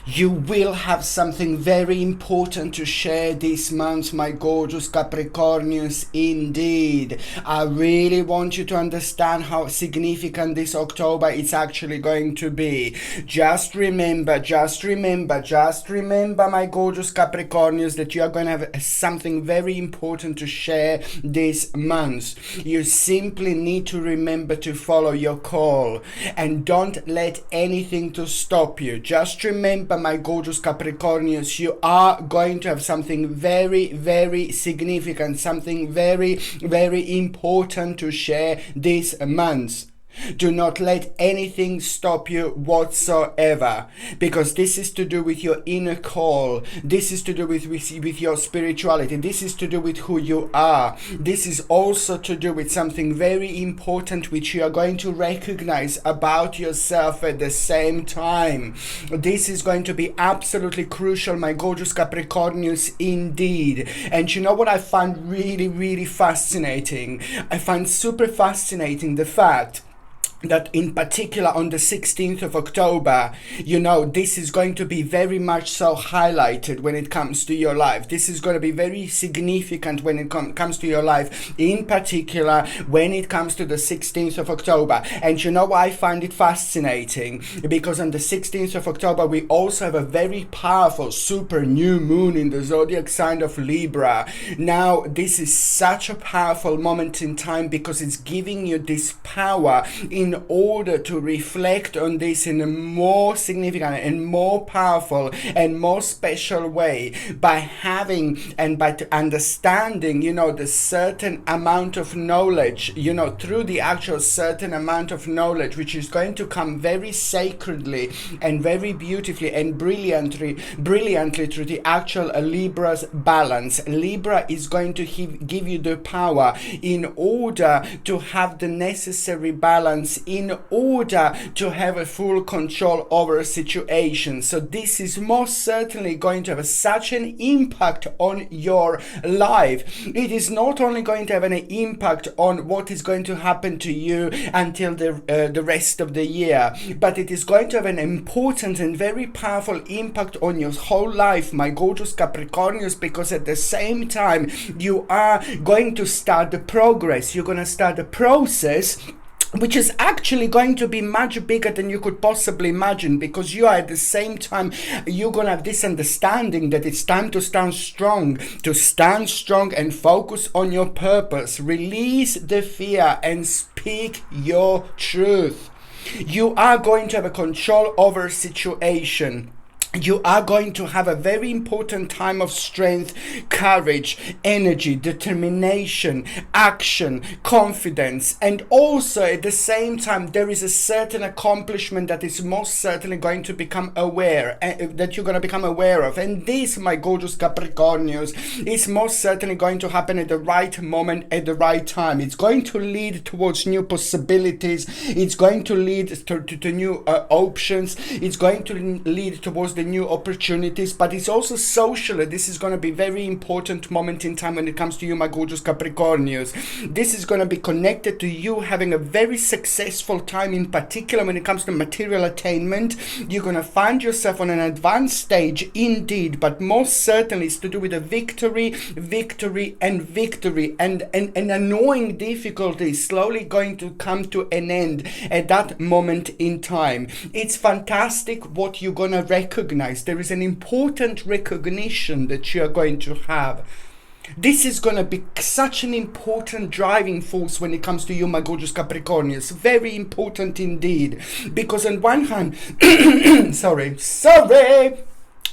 You will have something very important to share this month, my gorgeous Capricornians, indeed. I really want you to understand how significant this October is actually going to be. Just remember, my gorgeous Capricornians, that you are going to have something very important to share this month. You simply need to remember to follow your call and don't let anything to stop you. Just remember, my gorgeous Capricornians, you are going to have something very, very significant, something very, very important to share this month. Do not let anything stop you whatsoever, because this is to do with your inner call. This is to do with your spirituality. This is to do with who you are. This is also to do with something very important which you are going to recognize about yourself at the same time. This is going to be absolutely crucial, my gorgeous Capricornians, indeed. And you know what I find really, really fascinating? I find super fascinating the fact that in particular on the 16th of October, you know, this is going to be very much so highlighted when it comes to your life. This is going to be very significant when it comes to your life, in particular when it comes to the 16th of October. And you know why I find it fascinating? Because on the 16th of October, we also have a very powerful super new moon in the zodiac sign of Libra. Now, this is such a powerful moment in time because it's giving you this power in order to reflect on this in a more significant and more powerful and more special way, by having and by understanding, you know, the certain amount of knowledge, you know, through the actual certain amount of knowledge which is going to come very sacredly and very beautifully and brilliantly through the actual Libra's balance. Libra is going to give you the power in order to have the necessary balance, in order to have a full control over a situation. So this is most certainly going to have such an impact on your life. It is not only going to have an impact on what is going to happen to you until the rest of the year, but it is going to have an important and very powerful impact on your whole life, my gorgeous Capricornians, because at the same time you are going to start the progress. You're going to start the process which is actually going to be much bigger than you could possibly imagine, because you are at the same time, you're going to have this understanding that it's time to stand strong and focus on your purpose. Release the fear and speak your truth. You are going to have a control over a situation. You are going to have a very important time of strength, courage, energy, determination, action, confidence, and also at the same time there is a certain accomplishment that is most certainly going to become aware, that you're going to become aware of. And this, my gorgeous Capricornians, is most certainly going to happen at the right moment, at the right time. It's going to lead towards new possibilities. It's going to lead to new options. It's going to lead towards the new opportunities, but it's also socially. This is going to be very important moment in time when it comes to you, my gorgeous Capricornians. This is going to be connected to you having a very successful time, in particular when it comes to material attainment. You're going to find yourself on an advanced stage indeed, but most certainly it's to do with a victory, and annoying difficulties slowly going to come to an end at that moment in time. It's fantastic what you're going to recognize. There is an important recognition that you are going to have. This is going to be such an important driving force when it comes to you, my gorgeous Capricornians. Very important indeed. Because on one hand,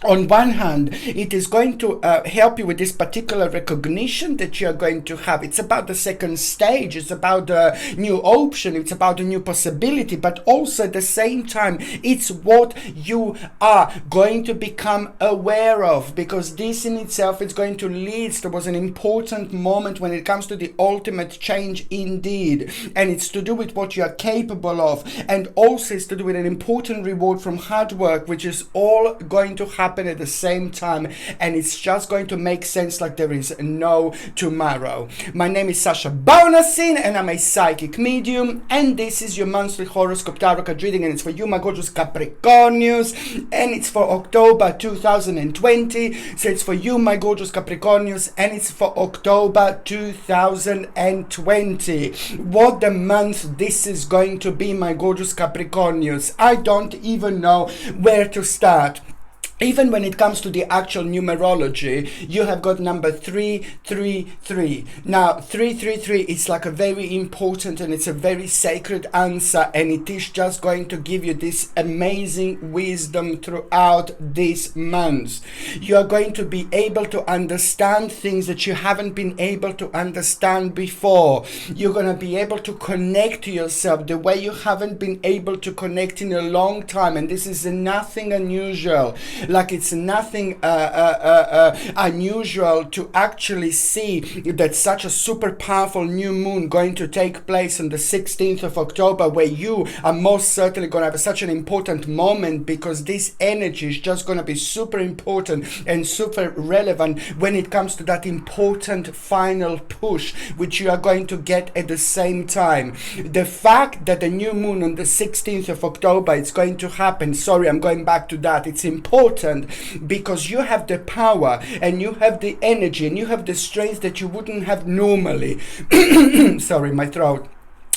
on one hand, it is going to help you with this particular recognition that you are going to have. It's about the second stage. It's about the new option. It's about the new possibility. But also at the same time, it's what you are going to become aware of. Because this in itself is going to lead towards an important moment when it comes to the ultimate change indeed. And it's to do with what you are capable of. And also it's to do with an important reward from hard work, which is all going to happen happen at the same time, and it's just going to make sense like there is no tomorrow. My name is Sasha Bonasin, and I'm a psychic medium, and this is your monthly horoscope tarot card reading, and it's for you, my gorgeous Capricornius, and it's for October 2020. So it's for you, my gorgeous Capricornius, and it's for October 2020. What the month this is going to be, my gorgeous Capricornius, I don't even know where to start. Even when it comes to the actual numerology, you have got number 333. Now, 333 is like a very important and it's a very sacred answer, and it is just going to give you this amazing wisdom throughout this month. You are going to be able to understand things that you haven't been able to understand before. You're going to be able to connect to yourself the way you haven't been able to connect in a long time, and this is nothing unusual. Like it's nothing unusual to actually see that such a super powerful new moon going to take place on the 16th of October, where you are most certainly going to have such an important moment, because this energy is just going to be super important and super relevant when it comes to that important final push which you are going to get at the same time. The fact that the new moon on the 16th of October is going to happen, sorry, I'm going back to that, it's important because you have the power and you have the energy and you have the strength that you wouldn't have normally. Sorry, my throat.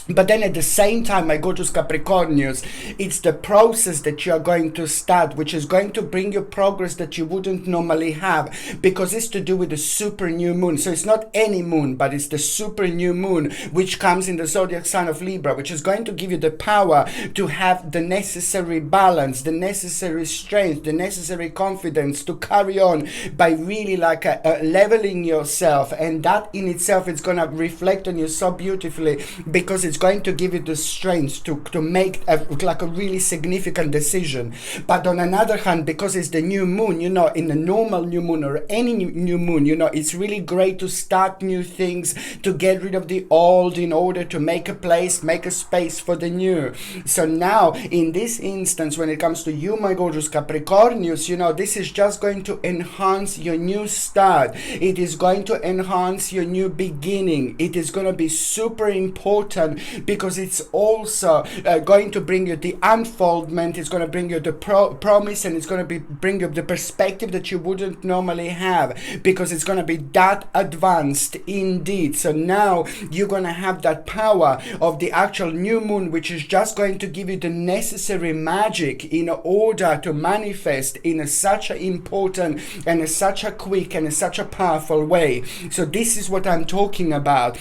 But then at the same time, my gorgeous Capricornius, it's the process that you are going to start, which is going to bring you progress that you wouldn't normally have, because it's to do with the super new moon. So it's not any moon, but it's the super new moon, which comes in the zodiac sign of Libra, which is going to give you the power to have the necessary balance, the necessary strength, the necessary confidence to carry on by really like leveling yourself. And that in itself is going to reflect on you so beautifully, because it's going to give you the strength to make a really significant decision. But on another hand, because it's the new moon, in a normal new moon or any new moon, it's really great to start new things, to get rid of the old in order to make a place, make a space for the new. So now, in this instance, when it comes to you, my gorgeous Capricornius, this is just going to enhance your new start. It is going to enhance your new beginning. It is going to be super important, because it's also going to bring you the unfoldment, it's going to bring you the promise, and it's going to bring you the perspective that you wouldn't normally have, because it's going to be that advanced indeed. So now you're going to have that power of the actual new moon, which is just going to give you the necessary magic in order to manifest in such an important and such a quick and such a powerful way. So this is what I'm talking about.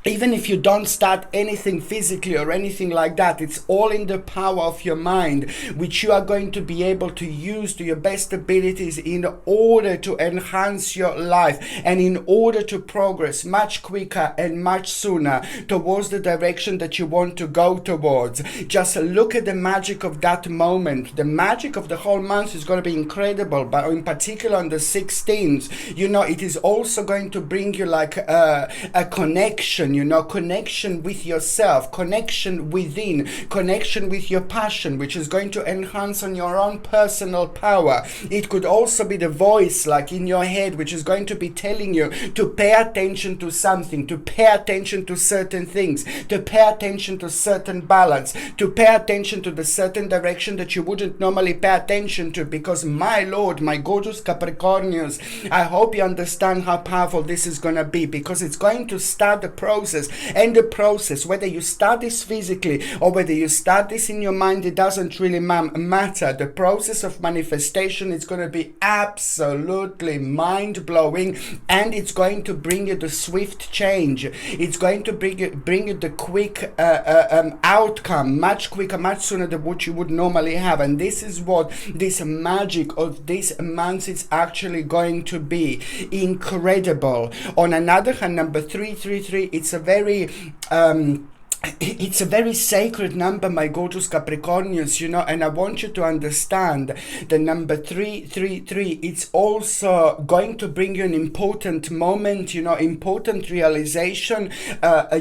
Even if you don't start anything physically or anything like that, it's all in the power of your mind, which you are going to be able to use to your best abilities in order to enhance your life and in order to progress much quicker and much sooner towards the direction that you want to go towards. Just look at the magic of that moment. The magic of the whole month is going to be incredible, but in particular on the 16th, it is also going to bring you like a connection, connection with yourself, connection within, connection with your passion, which is going to enhance on your own personal power. It could also be the voice like in your head, which is going to be telling you to pay attention to something, to pay attention to certain things, to pay attention to certain balance, to pay attention to the certain direction that you wouldn't normally pay attention to, because my Lord, my gorgeous Capricornians, I hope you understand how powerful this is going to be, because it's going to start the process. And the process, whether you start this physically or whether you start this in your mind, it doesn't really matter. The process of manifestation is going to be absolutely mind-blowing, and it's going to bring you the swift change. It's going to bring you the quick outcome, much quicker, much sooner than what you would normally have. And this is what this magic of this month is actually going to be. Incredible. On another hand, number 333, it's a very it's a very sacred number, my gorgeous Capricornians, you know, and I want you to understand the number 333. It's also going to bring you an important moment, you know, important realization.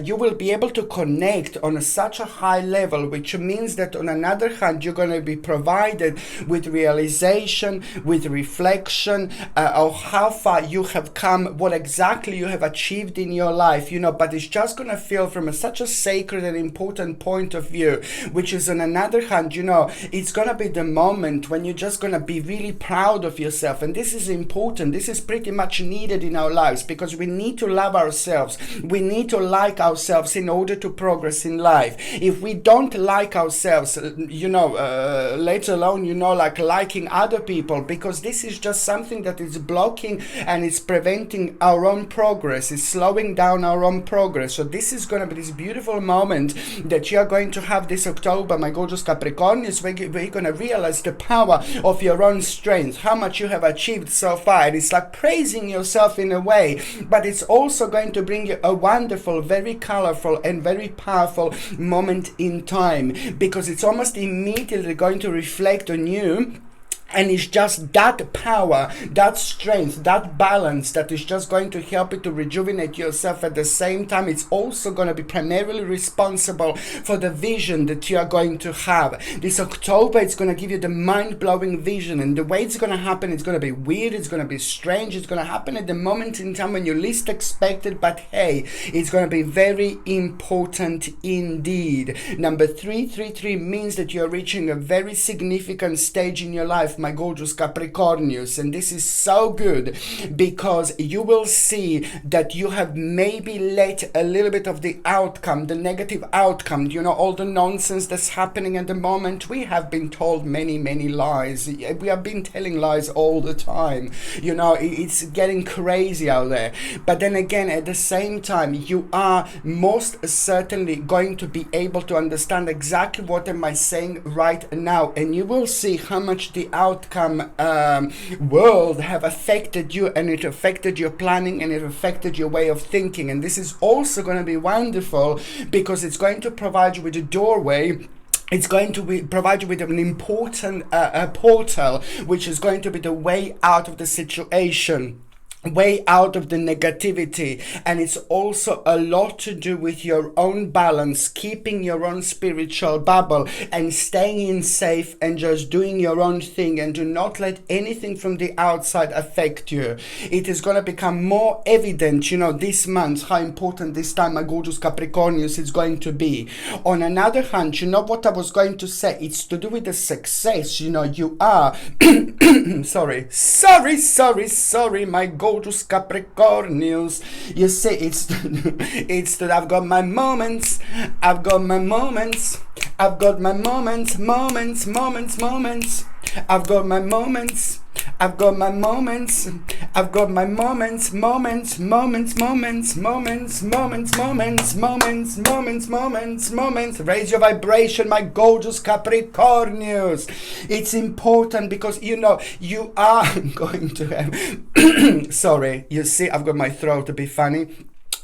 You will be able to connect on such a high level, which means that on another hand, you're going to be provided with realization, with reflection of how far you have come, what exactly you have achieved in your life, you know, but it's just going to feel from such a sacred and important point of view, which is on another hand, you know, it's gonna be the moment when you're just gonna be really proud of yourself. And this is important. This is pretty much needed in our lives, because we need to love ourselves. We need to like ourselves in order to progress in life. If we don't like ourselves, you know, let alone, you know, like liking other people, because this is just something that is blocking and it's preventing our own progress. It's slowing down our own progress. So this is going to be this beautiful moment that you are going to have this October, my gorgeous Capricornians, where you're going to realize the power of your own strength, how much you have achieved so far. And it's like praising yourself in a way, but it's also going to bring you a wonderful, very colorful and very powerful moment in time, because it's almost immediately going to reflect on you. And it's just that power, that strength, that balance that is just going to help you to rejuvenate yourself. At the same time, it's also going to be primarily responsible for the vision that you are going to have. This October, it's going to give you the mind-blowing vision. And the way it's going to happen, it's going to be weird, it's going to be strange, it's going to happen at the moment in time when you least expect it. But hey, it's going to be very important indeed. Number 333 means that you're reaching a very significant stage in your life, my gorgeous Capricornius, and this is so good, because you will see that you have maybe let a little bit of the outcome, the negative outcome, you know, all the nonsense that's happening at the moment. We have been told many lies. We have been telling lies all the time, you know. It's getting crazy out there. But then again, at the same time, you are most certainly going to be able to understand exactly what am I saying right now, and you will see how much the outcome world have affected you, and it affected your planning, and it affected your way of thinking. And this is also going to be wonderful, because it's going to provide you with a doorway. It's going to provide you with an important portal, which is going to be the way out of the situation, way out of the negativity. And it's also a lot to do with your own balance, keeping your own spiritual bubble and staying in safe and just doing your own thing, and do not let anything from the outside affect you. It is going to become more evident, you know, this month, how important this time, my gorgeous Capricornius, is going to be. On another hand, you know what I was going to say, it's to do with the success. You know, you are sorry, my gorgeous Capricornius. You see, it's that I've got my moments, I've got my moments, I've got my moments. I've got my moments, I've got my moments, I've got my moments. Raise your vibration, my gorgeous Capricornius. It's important, because you know you are going to have sorry, you see, I've got my throat to be funny.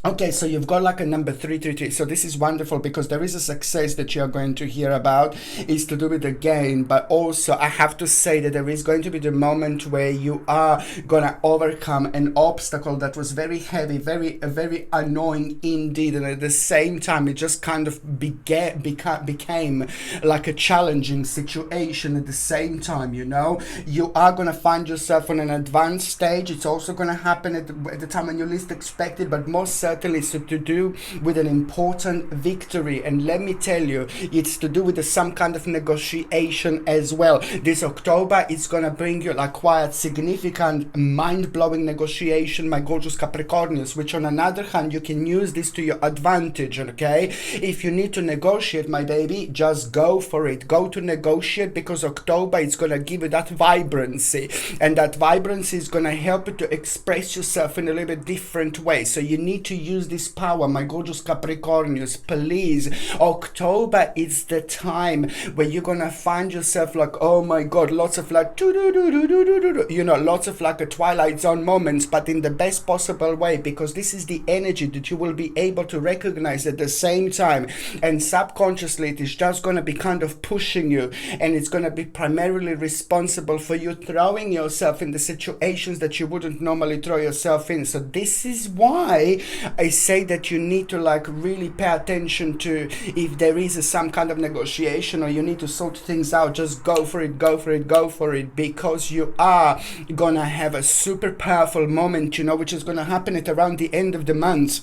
Okay, so you've got like a number 333. So this is wonderful, because there is a success that you're going to hear about. It's to do with the gain, but also I have to say that there is going to be the moment where you are gonna overcome an obstacle that was very heavy, very annoying indeed, and at the same time it just kind of became like a challenging situation at the same time. You know, you are gonna find yourself on an advanced stage. It's also gonna happen at the time when you least expect it, but most certainly it's to do with an important victory. And let me tell you, it's to do with some kind of negotiation as well. This October, it's gonna bring you like quite significant, mind-blowing negotiation, my gorgeous Capricornius, which on another hand, you can use this to your advantage, okay? If you need to negotiate, my baby, just go for it. Go to negotiate, because October, it's gonna give you that vibrancy, and that vibrancy is gonna help you to express yourself in a little bit different way. So you need to use this power, my gorgeous Capricornians, please. October is the time where you're gonna find yourself like, oh my god, lots of like you know, lots of like a Twilight Zone moments, but in the best possible way, because this is the energy that you will be able to recognize at the same time, and subconsciously it is just going to be kind of pushing you, and it's going to be primarily responsible for you throwing yourself in the situations that you wouldn't normally throw yourself in. So this is why I say that you need to like really pay attention to, if there is some kind of negotiation or you need to sort things out, just go for it, go for it, go for it, because you are gonna have a super powerful moment, you know, which is gonna happen at around the end of the month.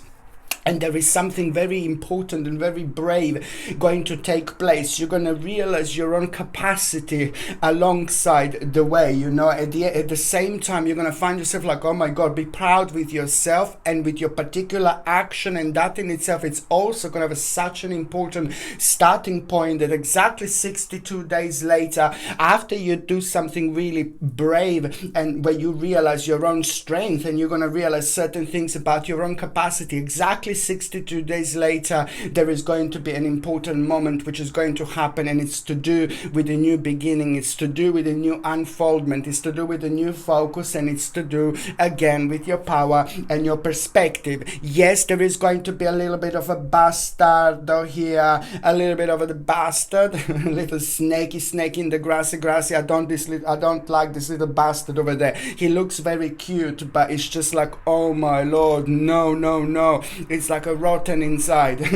And there is something very important and very brave going to take place. You're going to realize your own capacity alongside the way, you know. At the same time, you're going to find yourself like, oh my God, be proud with yourself and with your particular action. And that in itself, it's also going to have such an important starting point that exactly 62 days later, after you do something really brave and where you realize your own strength and you're going to realize certain things about your own capacity, exactly 62 days later, there is going to be an important moment which is going to happen, and it's to do with a new beginning, it's to do with a new unfoldment, it's to do with a new focus, and it's to do again with your power and your perspective. Yes, there is going to be a little bit of a bastardo here, a little bit of a bastard, little snake in the grassy. I don't like this little bastard over there. He looks very cute, but it's just like, oh my lord, no. It's like a rotten inside.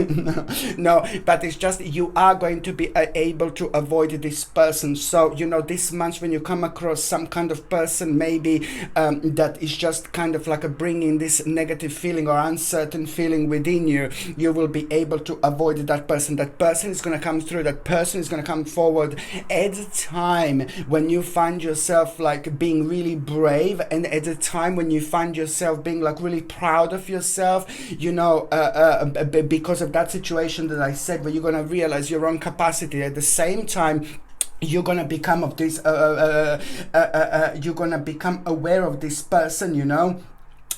no, but it's just, you are going to be able to avoid this person. So, you know, this month when you come across some kind of person maybe that is just kind of like a bringing this negative feeling or uncertain feeling within you, you will be able to avoid that person. That person is going to come through, that person is going to come forward at a time when you find yourself like being really brave, and at a time when you find yourself being like really proud of yourself, you know, because of that situation that I said, where you're going to realize your own capacity. At the same time, you're gonna become of this you're gonna become aware of this person, you know,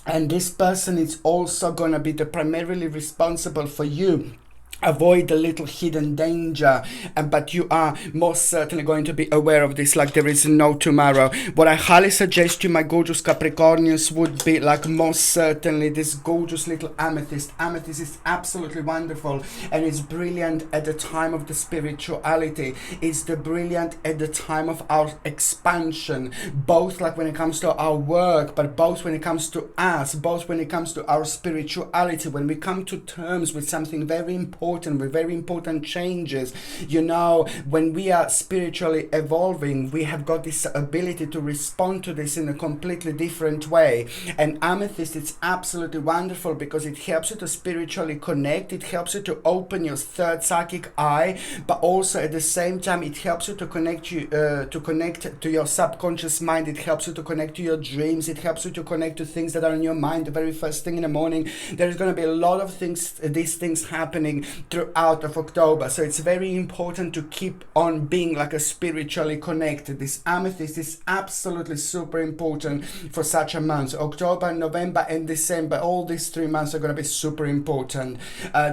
and this person is also gonna be the primarily responsible for you avoid the little hidden danger, but you are most certainly going to be aware of this like there is no tomorrow. What I highly suggest you, my gorgeous Capricornians, would be like most certainly this gorgeous little amethyst. Amethyst is absolutely wonderful, and it's brilliant at the time of the spirituality. It's the brilliant at the time of our expansion, both like when it comes to our work, but both when it comes to us, both when it comes to our spirituality, when we come to terms with something very important, with very important changes. You know, when we are spiritually evolving, we have got this ability to respond to this in a completely different way. And amethyst, it's absolutely wonderful because it helps you to spiritually connect, it helps you to open your third psychic eye, but also at the same time it helps you to connect to your subconscious mind, it helps you to connect to your dreams, it helps you to connect to things that are in your mind the very first thing in the morning. There's going to be a lot of things, these things happening throughout of October, so it's very important to keep on being like a spiritually connected. This amethyst is absolutely super important for such a month. October, November and December, all these 3 months are going to be super important.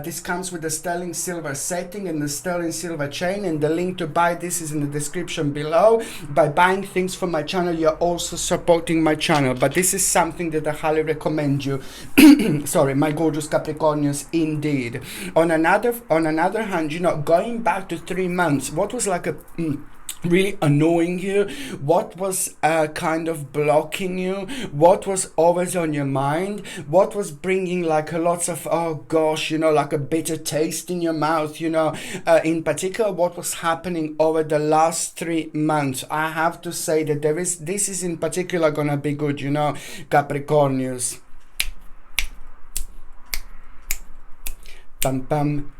This comes with the sterling silver setting and the sterling silver chain, and the link to buy this is in the description below. By buying things from my channel, you're also supporting my channel, but this is something that I highly recommend you. Sorry, my gorgeous Capricornians, indeed. On another hand, you know, going back to 3 months, what was like a really annoying you, what was kind of blocking you, what was always on your mind, what was bringing like a lots of, oh gosh, you know, like a bitter taste in your mouth, you know, in particular what was happening over the last 3 months. I have to say that this is in particular gonna be good, you know, Capricornians. Pam pam.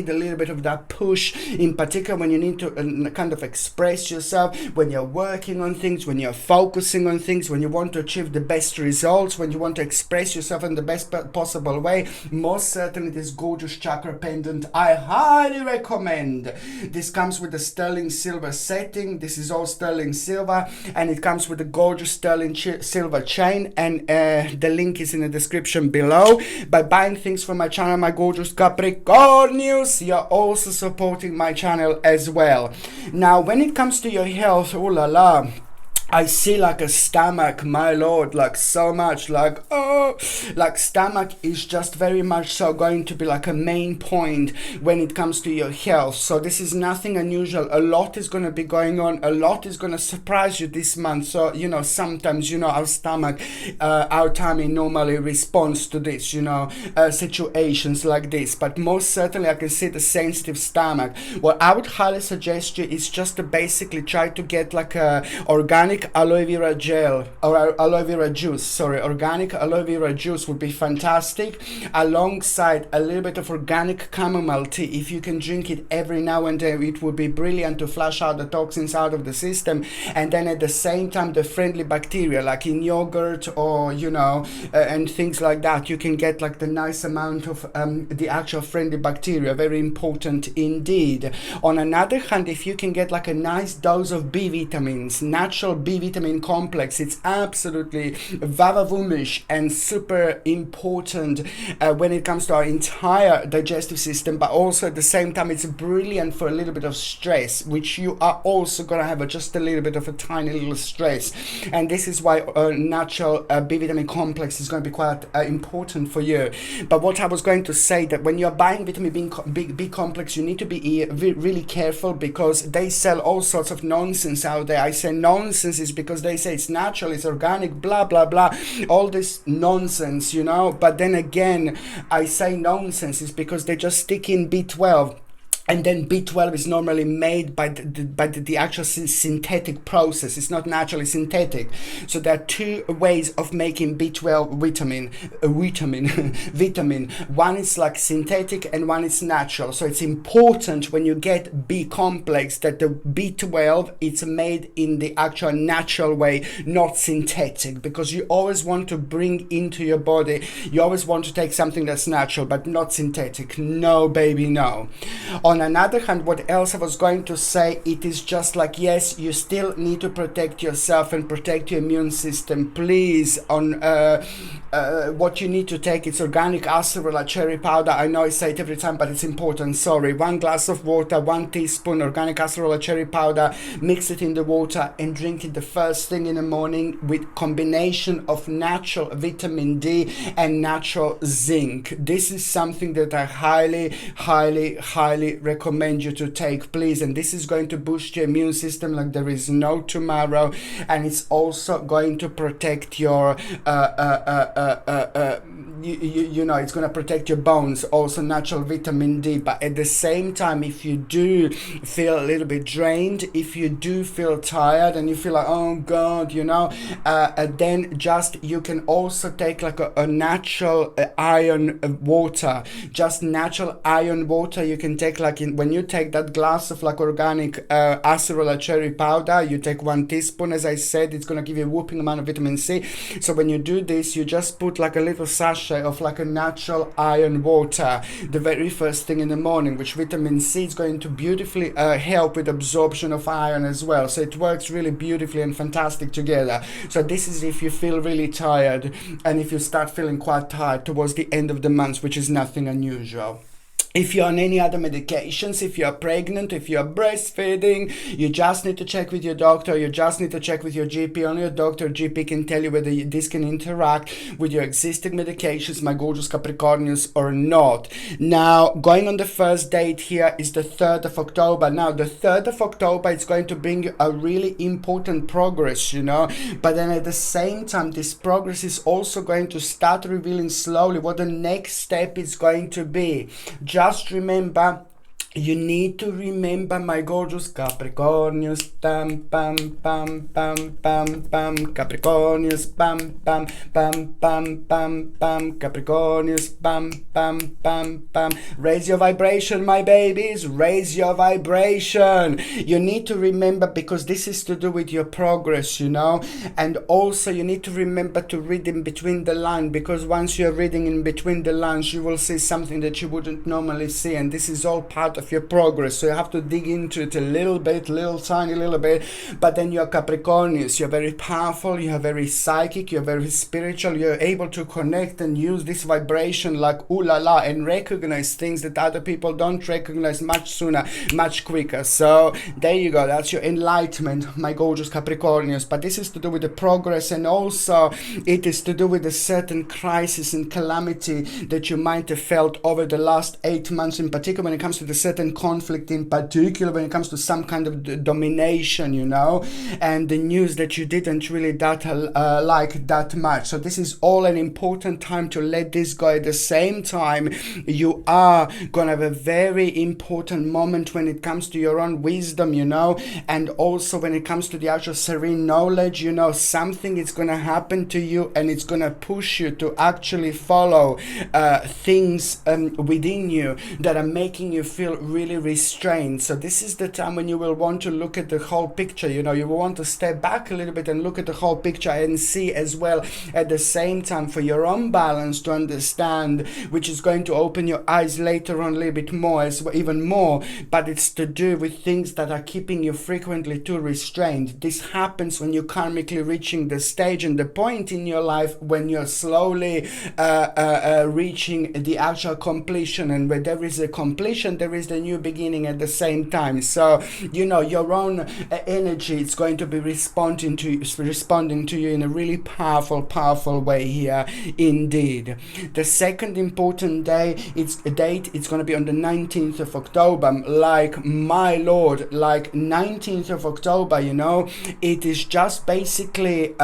need a little bit of that push, in particular when you need to kind of express yourself, when you're working on things, when you're focusing on things, when you want to achieve the best results, when you want to express yourself in the best possible way. Most certainly this gorgeous chakra pendant I highly recommend. This comes with the sterling silver setting. This is all sterling silver, and it comes with a gorgeous sterling silver chain, and the link is in the description below. By buying things from my channel, my gorgeous Capricornius, you're also supporting my channel as well. Now when it comes to your health, oh la la, I see like a stomach, my lord, like so much, like, oh, like stomach is just very much so going to be like a main point when it comes to your health. So this is nothing unusual. A lot is going to be going on. A lot is going to surprise you this month. So, you know, sometimes, you know, our stomach, our tummy normally responds to this, you know, situations like this. But most certainly I can see the sensitive stomach. What I would highly suggest you is just to basically try to get like a organic aloe vera gel or aloe vera juice. Sorry, organic aloe vera juice would be fantastic, alongside a little bit of organic chamomile tea. If you can drink it every now and then, it would be brilliant to flush out the toxins out of the system. And then at the same time, the friendly bacteria, like in yogurt or, you know, and things like that, you can get like the nice amount of the actual friendly bacteria. Very important indeed. On another hand, if you can get like a nice dose of B vitamins, natural B vitamin complex, it's absolutely vavavumish and super important when it comes to our entire digestive system, but also at the same time it's brilliant for a little bit of stress, which you are also going to have just a little bit of a tiny little stress. And this is why natural B vitamin complex is going to be quite important for you. But what I was going to say, that when you're buying vitamin B complex, you need to be really careful, because they sell all sorts of nonsense out there. I say nonsense is because they say it's natural, it's organic, blah blah blah, all this nonsense, you know. But then again, I say nonsense is because they just stick in B12. And then B12 is normally made by the actual synthetic process. It's not naturally synthetic. So there are two ways of making B12 vitamin. One is like synthetic and one is natural. So it's important when you get B complex that the B12 is made in the actual natural way, not synthetic, because you always want to bring into your body, you always want to take something that's natural but not synthetic. No baby, no. On another hand, what else I was going to say, it is just like, yes, you still need to protect yourself and protect your immune system. Please, on what you need to take, it's organic acerola cherry powder. I know I say it every time, but it's important. Sorry, 1 glass of water, 1 teaspoon organic acerola cherry powder, mix it in the water and drink it the first thing in the morning, with combination of natural vitamin D and natural zinc. This is something that I highly recommend you to take, please. And this is going to boost your immune system like there is no tomorrow, and it's also going to protect your you know, it's going to protect your bones, also natural vitamin D. But at the same time, if you do feel a little bit drained, if you do feel tired and you feel like, oh god, you know, then just you can also take like a natural iron water, just natural iron water. You can take like when you take that glass of like organic acerola cherry powder, you take 1 teaspoon. As I said, it's going to give you a whooping amount of vitamin C. So when you do this, you just put like a little sachet of like a natural iron water the very first thing in the morning, which vitamin C is going to beautifully help with absorption of iron as well. So it works really beautifully and fantastic together. So this is if you feel really tired, and if you start feeling quite tired towards the end of the month, which is nothing unusual. If you're on any other medications, if you're pregnant, if you're breastfeeding, you just need to check with your doctor, you just need to check with your GP. Only your doctor or GP can tell you whether this can interact with your existing medications, my gorgeous Capricornians, or not. Now, going on the first date here is the 3rd of October. Now, the 3rd of October is going to bring you a really important progress, you know, but then at the same time, this progress is also going to start revealing slowly what the next step is going to be. Just remember, You need to remember, my gorgeous Capricornius, pam, pam, pam, pam, pam, pam, Capricornius, pam, pam, pam, pam, pam, pam, Capricornius, pam, pam, pam, pam. Raise your vibration, my babies, raise your vibration. You need to remember, because this is to do with your progress, you know, and also you need to remember to read in between the lines, because once you're reading in between the lines, you will see something that you wouldn't normally see, and this is all part of your progress. So you have to dig into it a little bit, tiny little bit. But then you're Capricornius, you're very powerful, you're very psychic, you're very spiritual, you're able to connect and use this vibration like ooh la la, and recognize things that other people don't recognize much sooner, much quicker. So there you go, that's your enlightenment, my gorgeous Capricornius. But this is to do with the progress, and also it is to do with a certain crisis and calamity that you might have felt over the last 8 months, in particular when it comes to the certain conflict, in particular when it comes to some kind of domination, you know, and the news that you didn't really like that much. So this is all an important time to let this go. At the same time, you are gonna have a very important moment when it comes to your own wisdom, you know, and also when it comes to the actual serene knowledge, you know, something is gonna happen to you, and it's gonna push you to actually follow things within you that are making you feel really restrained. So this is the time when you will want to look at the whole picture, you know, you will want to step back a little bit and look at the whole picture, and see as well at the same time for your own balance to understand, which is going to open your eyes later on a little bit more, as well, even more. But it's to do with things that are keeping you frequently too restrained. This happens when you're karmically reaching the stage and the point in your life when you're slowly reaching the actual completion, and where there is a completion, there is the new beginning at the same time. So you know, your own energy is going to be responding to you in a really powerful way here indeed. The second important it's going to be on the 19th of October. Like, my lord, like 19th of October, you know, it is just basically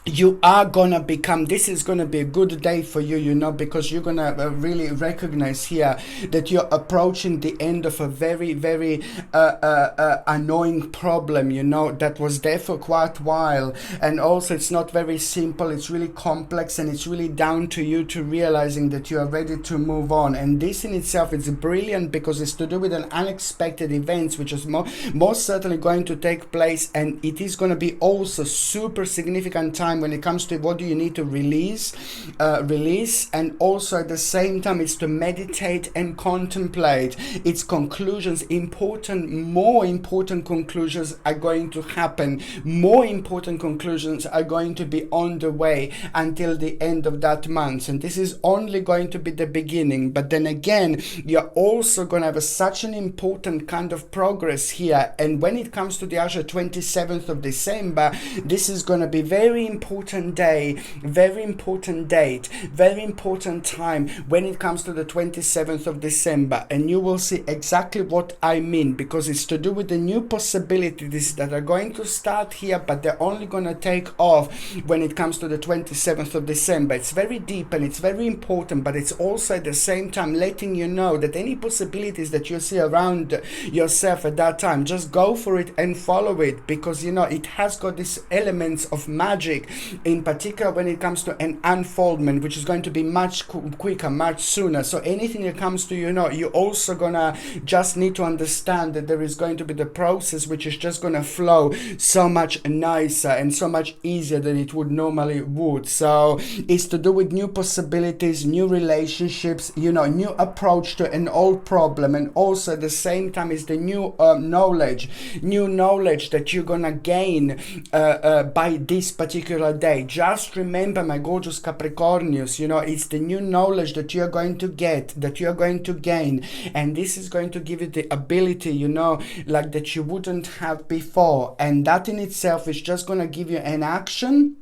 you are gonna become, this is gonna be a good day for you, you know, because you're gonna really recognize here that you're approaching the end of a very annoying problem, you know, that was there for quite a while. And also it's not very simple, it's really complex, and it's really down to you to realizing that you are ready to move on. And this in itself is brilliant, because it's to do with an unexpected events which is most certainly going to take place, and it is going to be also super significant time when it comes to what do you need to release, and also at the same time it's to meditate and contemplate its conclusions. More important conclusions are going to happen. More important conclusions are going to be on the way until the end of that month, and this is only going to be the beginning. But then again, you're also going to have such an important kind of progress here. And when it comes to the actual 27th of December, this is going to be very important day, very important date, very important time when it comes to the 27th of December. And you will see exactly what I mean, because it's to do with the new possibilities that are going to start here, but they're only going to take off when it comes to the 27th of December. It's very deep and it's very important, but it's also at the same time letting you know that any possibilities that you see around yourself at that time, just go for it and follow it, because you know it has got these elements of magic, in particular when it comes to an unfoldment, which is going to be much quicker, much sooner. So anything that comes to you know, you're also gonna just need to understand that there is going to be the process which is just gonna flow so much nicer and so much easier than it would normally would. So it's to do with new possibilities, new relationships, you know, new approach to an old problem, and also at the same time is the new knowledge that you're gonna gain by this particular day. Just remember, my gorgeous Capricornius, you know, it's the new knowledge that you're going to get, that you're going to gain, and this is going to give you the ability, you know, like that you wouldn't have before, and that in itself is just going to give you an action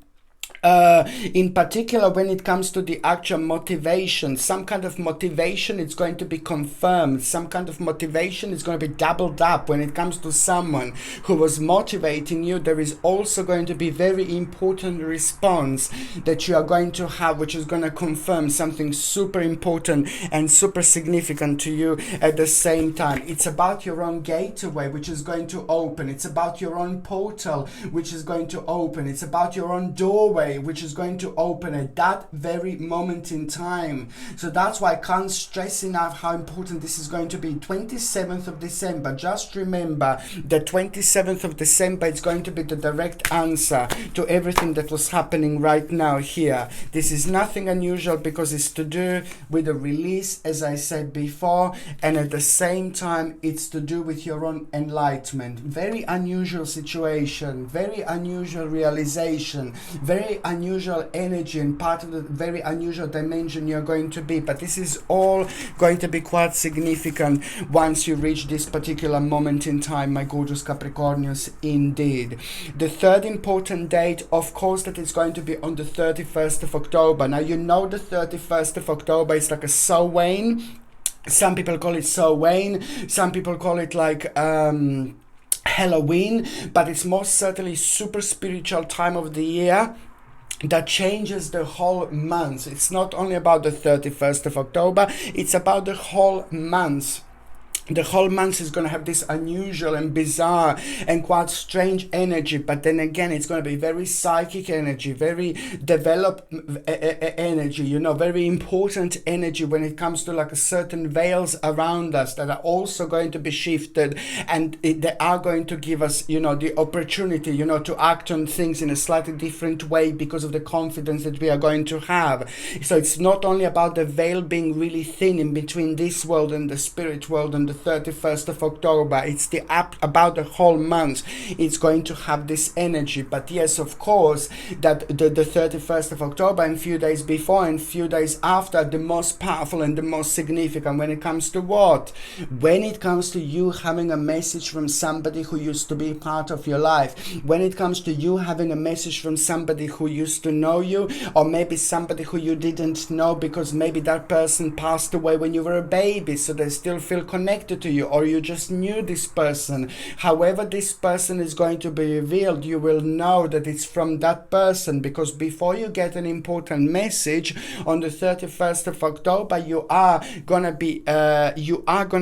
in particular when it comes to the actual motivation. Some kind of motivation is going to be confirmed. Some kind of motivation is going to be doubled up. When it comes to someone who was motivating you, there is also going to be very important response that you are going to have, which is going to confirm something super important and super significant to you at the same time. It's about your own gateway, which is going to open. It's about your own portal, which is going to open. It's about your own doorway, which is going to open at that very moment in time. So that's why I can't stress enough how important this is going to be. 27th of December, just remember the 27th of December is going to be the direct answer to everything that was happening right now here. This is nothing unusual because it's to do with the release, as I said before, and at the same time it's to do with your own enlightenment. Very unusual situation, very unusual realization, very unusual energy, and part of the very unusual dimension you're going to be. But this is all going to be quite significant once you reach this particular moment in time, my gorgeous Capricornians, indeed. The third important date, of course, that is going to be on the 31st of October. Now, you know the 31st of October is like a Samhain. Some people call it Samhain. Some people call it like Halloween, but it's most certainly super spiritual time of the year that changes the whole month. It's not only about the 31st of October, it's about the whole month. The whole month is going to have this unusual and bizarre and quite strange energy, but then again it's going to be very psychic energy, very developed energy, you know, very important energy when it comes to like a certain veils around us that are also going to be shifted, and they are going to give us, you know, the opportunity, you know, to act on things in a slightly different way because of the confidence that we are going to have. So it's not only about the veil being really thin in between this world and the spirit world and the 31st of October. It's about the whole month. It's going to have this energy. But yes, of course, that the 31st of October and few days before and few days after, the most powerful and the most significant when it comes to what? When it comes to you having a message from somebody who used to be part of your life. When it comes to you having a message from somebody who used to know you, or maybe somebody who you didn't know because maybe that person passed away when you were a baby, so they still feel connected to you, or you just knew this person. However this person is going to be revealed, you will know that it's from that person, because before you get an important message on the 31st of October, you are gonna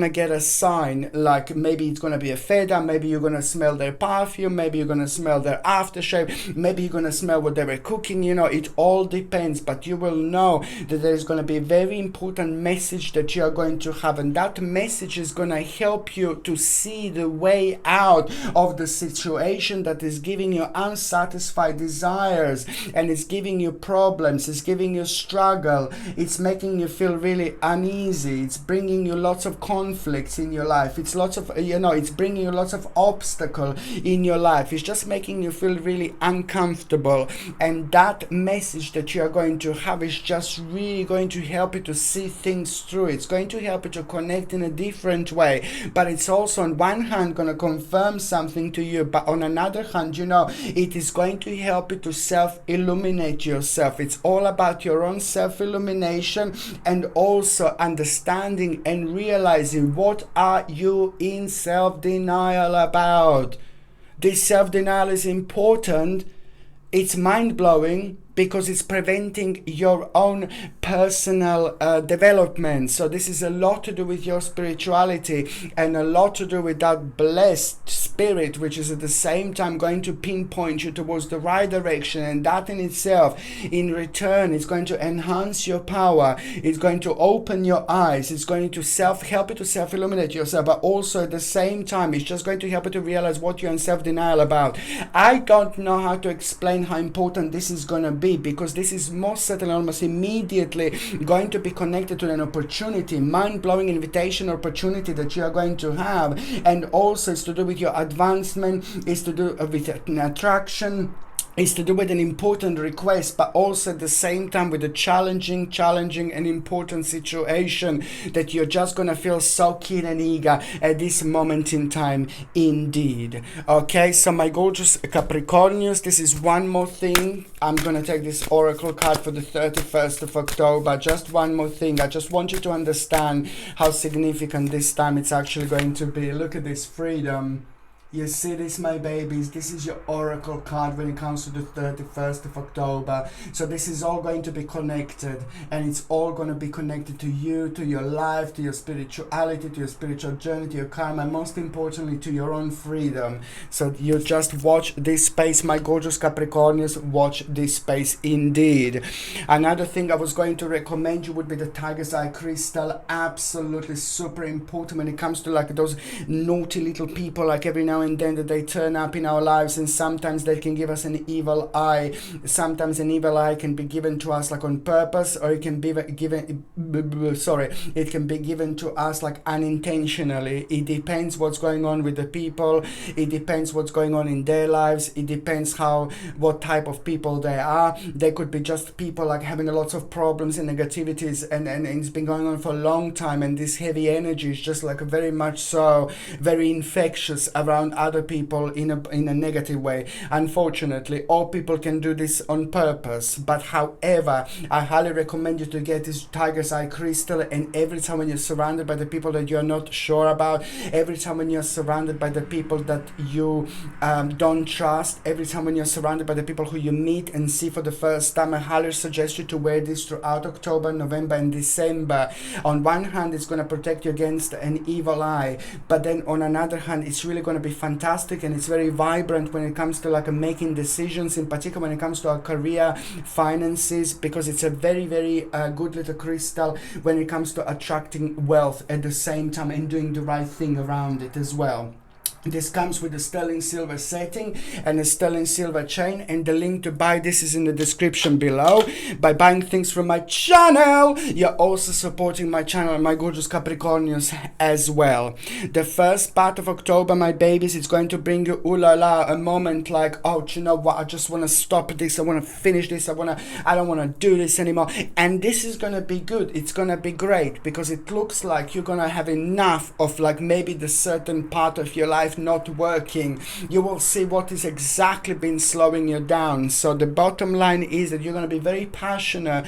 get a sign, like maybe it's gonna be a feather, maybe you're gonna smell their perfume, maybe you're gonna smell their aftershave, maybe you're gonna smell what they were cooking, you know, it all depends, but you will know that there's gonna be a very important message that you are going to have, and that message is going to help you to see the way out of the situation that is giving you unsatisfied desires, and it's giving you problems, it's giving you struggle, it's making you feel really uneasy, it's bringing you lots of conflicts in your life, it's lots of, you know, it's bringing you lots of obstacle in your life, it's just making you feel really uncomfortable. And that message that you are going to have is just really going to help you to see things through. It's going to help you to connect in a different way, but it's also on one hand going to confirm something to you, but on another hand, you know, it is going to help you to self-illuminate yourself. It's all about your own self-illumination, and also understanding and realizing what are you in self-denial about. This self-denial is important. It's mind-blowing because it's preventing your own personal development. So this is a lot to do with your spirituality, and a lot to do with that blessed spirit, which is at the same time going to pinpoint you towards the right direction. And that in itself, in return, is going to enhance your power. It's going to open your eyes. It's going to help you to self-illuminate yourself, but also at the same time, it's just going to help you to realize what you're in self-denial about. I don't know how to explain how important this is going to be, because this is most certainly almost immediately going to be connected to an opportunity, mind-blowing invitation opportunity that you are going to have. And also it's to do with your advancement, it's to do with an attraction, is to do with an important request, but also at the same time with a challenging and important situation that you're just gonna feel so keen and eager at this moment in time indeed. Okay, so my gorgeous Capricornians, this is one more thing. I'm gonna take this oracle card for the 31st of October. Just one more thing. I just want you to understand how significant this time it's actually going to be. Look at this, freedom. You see this, my babies, this is your oracle card when it comes to the 31st of October. So this is all going to be connected, and it's all going to be connected to you, to your life, to your spirituality, to your spiritual journey, to your karma, and most importantly to your own freedom. So you just watch this space, my gorgeous Capricornians, watch this space indeed. Another thing I was going to recommend you would be the Tiger's Eye crystal. Absolutely super important when it comes to like those naughty little people, like every now and then that they turn up in our lives, and sometimes they can give us an evil eye. Sometimes an evil eye can be given to us like on purpose, or it can be given it can be given to us like unintentionally. It depends what's going on with the people, it depends what's going on in their lives, it depends what type of people they are. They could be just people like having lots of problems and negativities, and it's been going on for a long time, and this heavy energy is just like very much so very infectious around other people in a negative way. Unfortunately, all people can do this on purpose, but however, I highly recommend you to get this Tiger's Eye crystal, and every time when you're surrounded by the people that you're not sure about, every time when you're surrounded by the people that you don't trust, every time when you're surrounded by the people who you meet and see for the first time, I highly suggest you to wear this throughout October, November and December. On one hand, it's going to protect you against an evil eye, but then on another hand, it's really going to be fantastic, and it's very vibrant when it comes to like making decisions, in particular when it comes to our career, finances, because it's a very good little crystal when it comes to attracting wealth at the same time and doing the right thing around it as well. This comes with a sterling silver setting and a sterling silver chain, and the link to buy this is in the description below. By buying things from my channel, you're also supporting my channel, my gorgeous Capricornians, as well. The first part of October, my babies, it's going to bring you, ooh la la, a moment like, oh, do you know what, I just want to stop this, I want to finish this, I don't want to do this anymore. And this is going to be good, it's going to be great, because it looks like you're going to have enough of like maybe the certain part of your life not working. You will see what is exactly been slowing you down. So the bottom line is that you're going to be very passionate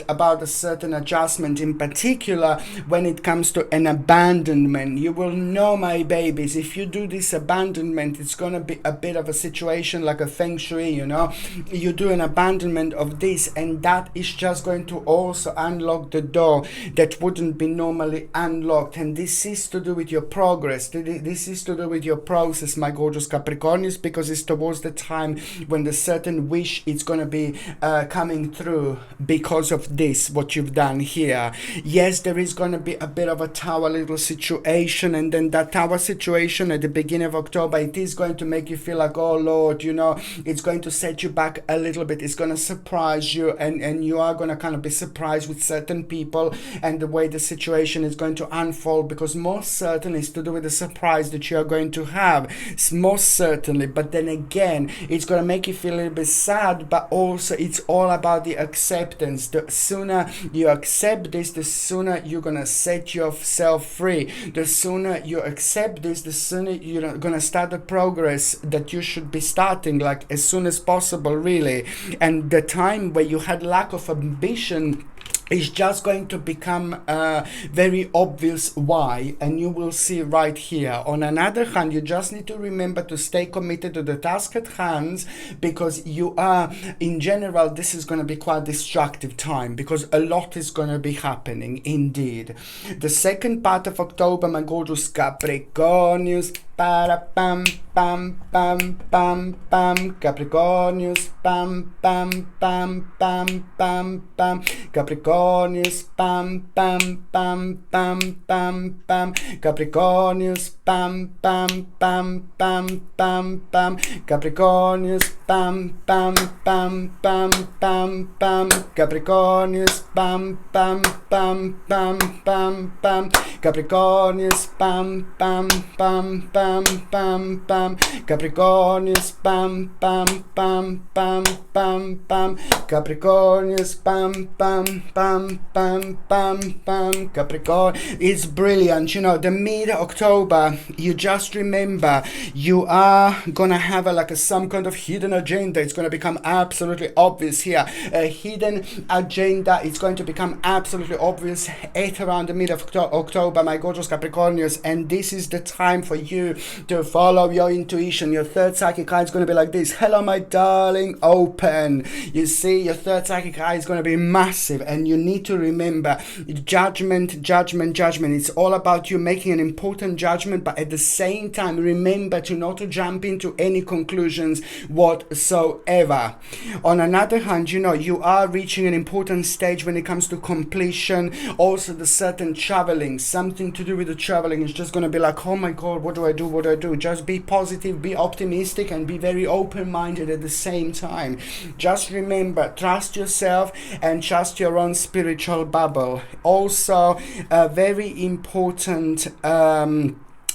about a certain adjustment, in particular when it comes to an abandonment. You will know, my babies, if you do this abandonment, it's going to be a bit of a situation like a feng shui, you know. You do an abandonment of this, and that is just going to also unlock the door that wouldn't be normally unlocked. And this is to do with your progress, this is to do with your process, my gorgeous Capricornians, because it's towards the time when the certain wish is going to be coming through because of this, what you've done here. Yes, there is going to be a bit of a tower little situation, and then that tower situation at the beginning of October, it is going to make you feel like, oh Lord, you know, it's going to set you back a little bit, it's going to surprise you, and you are going to kind of be surprised with certain people and the way the situation is going to unfold, because most certainly it's to do with the surprise that you are going to have, most certainly. But then again, it's going to make you feel a little bit sad, but also it's all about the acceptance. The sooner you accept this, the sooner you're going to set yourself free. The sooner you accept this, the sooner you're going to start the progress that you should be starting, like as soon as possible, really. And the time where you had lack of ambition is just going to become very obvious why, and you will see right here. On another hand, you just need to remember to stay committed to the task at hand, because you are, in general, this is going to be quite a destructive time, because a lot is going to be happening indeed. The second part of October, my gorgeous Capricornius, para pam pam pam pam pam, Capricornius, pam pam pam pam pam pam, Capricornius, pam pam pam pam pam pam, Capricornius, pam pam pam pam pam pam, Capricornius, bam, bam, bam, bam, bam, bam, Capricornius, bam, bam, bam, bam, bam, bam, Capricornius, bam, bam, bam, bam, bam, bam, Capricornius, bam, bam, bam, bam, bam, bam, Capricornius, bam, bam, bam, bam, bam, bam, Capricorn. It's brilliant. You know, the mid-October, you just remember, you are gonna have some kind of hidden agenda. It's gonna become absolutely obvious here. A hidden agenda is going to become absolutely obvious at around the mid of October, my gorgeous Capricornians, and this is the time for you to follow your intuition. Your third psychic eye is going to be like this. Hello, my darling, open. You see, your third psychic eye is going to be massive, and you need to remember judgment, judgment, judgment. It's all about you making an important judgment, but at the same time, remember to not to jump into any conclusions whatsoever. On another hand, you know, you are reaching an important stage when it comes to completion. Also, the certain traveling, something to do with the traveling is just going to be like, oh my God, what do I do? What do I do? Just be positive, be optimistic, and be very open-minded at the same time. Just remember, trust yourself and trust your own spiritual bubble. Also, very important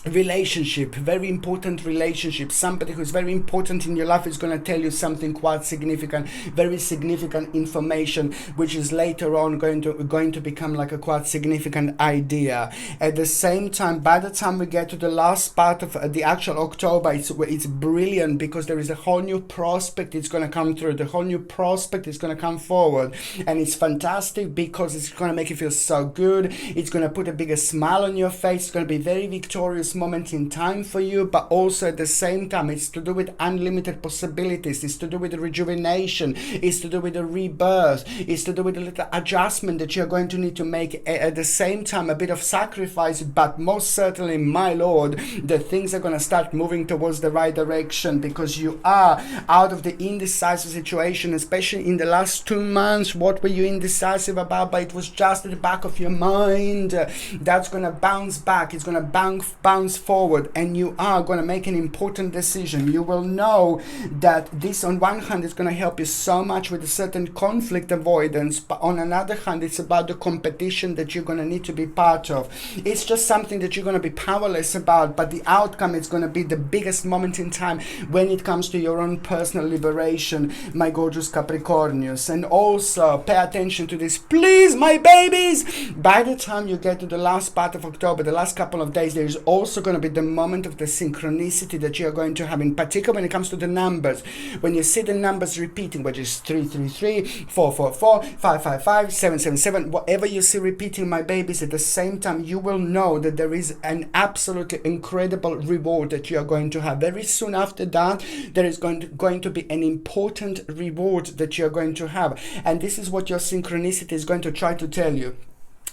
relationship, very important relationship. Somebody who's very important in your life is going to tell you something quite significant, very significant information, which is later on going to become like a quite significant idea. At the same time, by the time we get to the last part of the actual October, it's brilliant because there is a whole new prospect. It's going to come through. The whole new prospect is going to come forward, and it's fantastic because it's going to make you feel so good. It's going to put a bigger smile on your face. It's going to be very victorious moment in time for you, but also at the same time it's to do with unlimited possibilities. It's to do with the rejuvenation. It's to do with the rebirth. It's to do with a little adjustment that you're going to need to make. At the same time, a bit of sacrifice, but most certainly, my lord, the things are going to start moving towards the right direction because you are out of the indecisive situation, especially in the last 2 months. What were you indecisive about? But it was just at the back of your mind. That's going to bounce back. It's going to bounce forward, and you are going to make an important decision. You will know that this on one hand is going to help you so much with a certain conflict avoidance, but on another hand it's about the competition that you're going to need to be part of. It's just something that you're going to be powerless about, but the outcome is going to be the biggest moment in time when it comes to your own personal liberation, my gorgeous Capricornius. And also pay attention to this, please, my babies. By the time you get to the last part of October, the last couple of days, there is also going to be the moment of the synchronicity that you're going to have, in particular when it comes to the numbers. When you see the numbers repeating, which is 333, 444, 555, 777, whatever you see repeating, my babies, at the same time you will know that there is an absolutely incredible reward that you are going to have. Very soon after that, there is going to be an important reward that you're going to have, and this is what your synchronicity is going to try to tell you.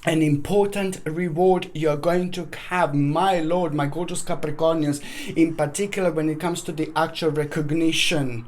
An important reward you're going to have, my lord, my gorgeous Capricornians, in particular when it comes to the actual recognition.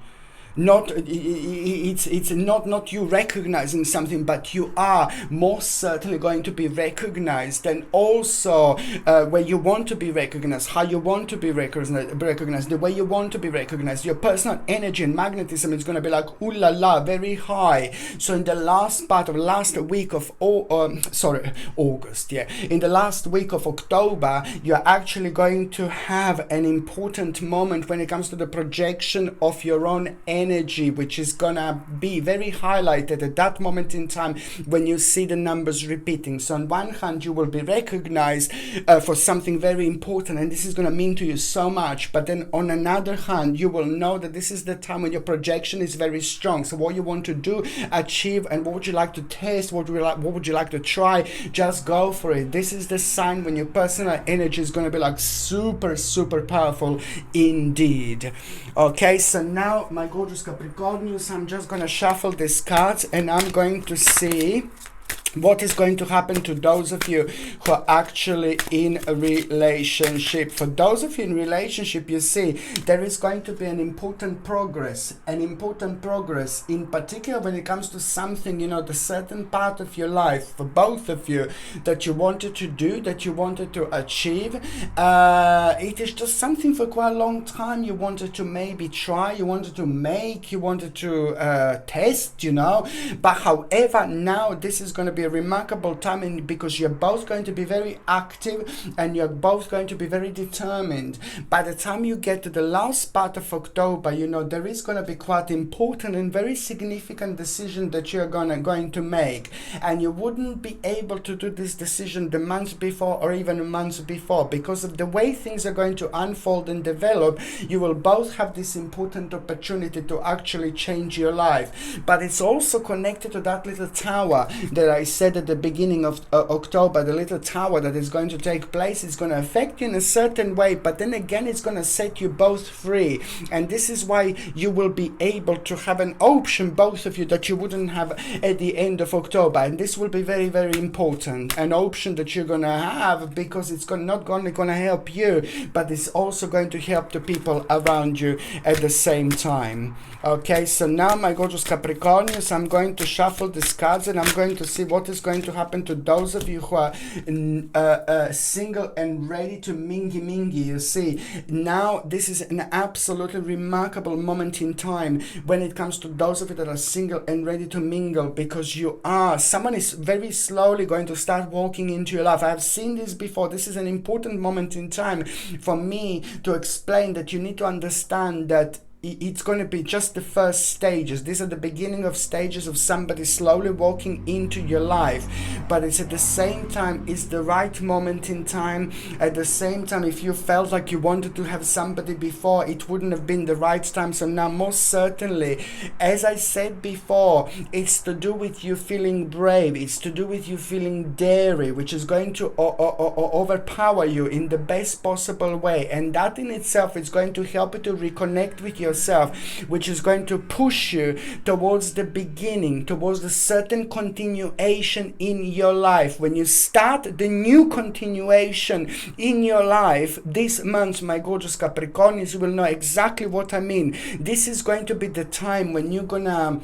It's not you recognizing something, but you are most certainly going to be recognized, and also where you want to be recognized, how you want to be recognized, the way you want to be recognized. Your personal energy and magnetism is going to be like ooh la la, very high. So in the last part of last week of August, in the last week of October, you're actually going to have an important moment when it comes to the projection of your own energy, which is gonna be very highlighted at that moment in time when you see the numbers repeating. So on one hand, you will be recognized for something very important, and this is gonna mean to you so much. But then on another hand, you will know that this is the time when your projection is very strong. So what you want to do, achieve, and what would you like to test, what would you like to try, just go for it. This is the sign when your personal energy is gonna be like super powerful indeed. Okay, so now my gorgeous Capricornius, I'm just gonna shuffle these cards and I'm going to see What is going to happen to those of you who are actually in a relationship? For those of you in relationship, you see, there is going to be an important progress in particular when it comes to something, you know, the certain part of your life for both of you that you wanted to do, that you wanted to achieve. It is just something for quite a long time you wanted to maybe try, you wanted to make, you wanted to test, you know. But however, now this is going to be a remarkable time, because you're both going to be very active and you're both going to be very determined. By the time you get to the last part of October, you know, there is going to be quite important and very significant decision that you're going to make, and you wouldn't be able to do this decision the month before or even a month before, because of the way things are going to unfold and develop. You will both have this important opportunity to actually change your life. But it's also connected to that little tower that I said at the beginning of October. The little tower that is going to take place is going to affect you in a certain way, but then again it's going to set you both free. And this is why you will be able to have an option, both of you, that you wouldn't have at the end of October. And this will be very, very important, an option that you're going to have, because it's not only going to help you, but it's also going to help the people around you at the same time. Okay, so now, my gorgeous Capricornians, I'm going to shuffle these cards and I'm going to see what is going to happen to those of you who are single and ready to mingy. You see, now this is an absolutely remarkable moment in time when it comes to those of you that are single and ready to mingle, because someone is very slowly going to start walking into your life. I've seen this before. This is an important moment in time for me to explain that you need to understand that it's going to be just the first stages. These are the beginning of stages of somebody slowly walking into your life, but it's at the same time, it's the right moment in time. At the same time, if you felt like you wanted to have somebody before, it wouldn't have been the right time. So now, most certainly, as I said before, it's to do with you feeling brave, it's to do with you feeling daring, which is going to overpower you in the best possible way. And that in itself is going to help you to reconnect with yourself, which is going to push you towards the beginning, towards the certain continuation in your life. When you start the new continuation in your life this month, my gorgeous Capricornians, you will know exactly what I mean. This is going to be the time when you're gonna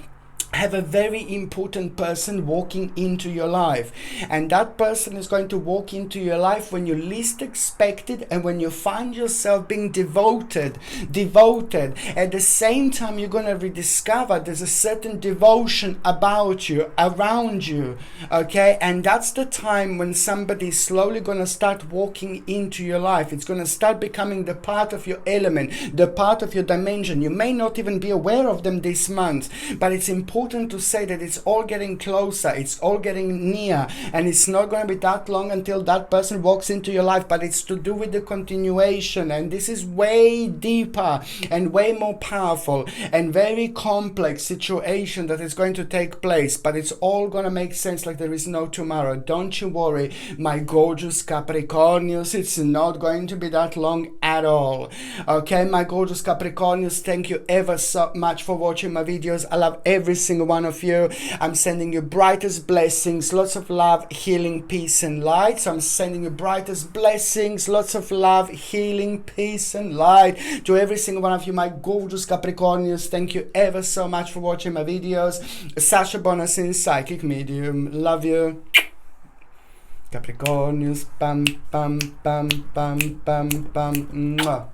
have a very important person walking into your life, and that person is going to walk into your life when you least expect it, and when you find yourself being devoted. At the same time, you're going to rediscover there's a certain devotion about you, around you, okay? And that's the time when somebody is slowly going to start walking into your life. It's going to start becoming the part of your element, the part of your dimension. You may not even be aware of them this month, but it's important to say that it's all getting closer, it's all getting near, and it's not going to be that long until that person walks into your life, but it's to do with the continuation. And this is way deeper and way more powerful and very complex situation that is going to take place, but it's all going to make sense like there is no tomorrow. Don't you worry, my gorgeous Capricornians, it's not going to be that long at all. Okay, my gorgeous Capricornians, thank you ever so much for watching my videos. I love every single one of you. I'm sending you brightest blessings, lots of love, healing, peace and light. So I'm sending you brightest blessings, lots of love, healing, peace and light to every single one of you, my gorgeous Capricornians. Thank you ever so much for watching my videos. Sasha Bonasin, psychic medium. Love you. Capricornians, bam bam bam bam bam bam. Mwah.